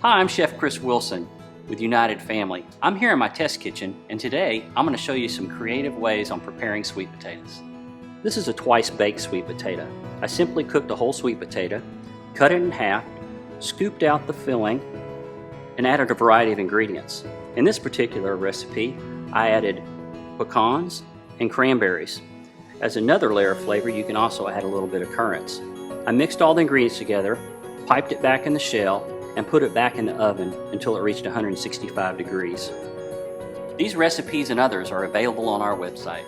Hi, I'm Chef Chris Wilson with United Family. I'm here in my test kitchen, and today I'm going to show you some creative ways on preparing sweet potatoes. This is a twice baked sweet potato. I simply cooked a whole sweet potato, cut it in half, scooped out the filling, and added a variety of ingredients. In this particular recipe, I added pecans and cranberries. As another layer of flavor, you can also add a little bit of currants. I mixed all the ingredients together, piped it back in the shell, and put it back in the oven until it reached 165 degrees. These recipes and others are available on our website.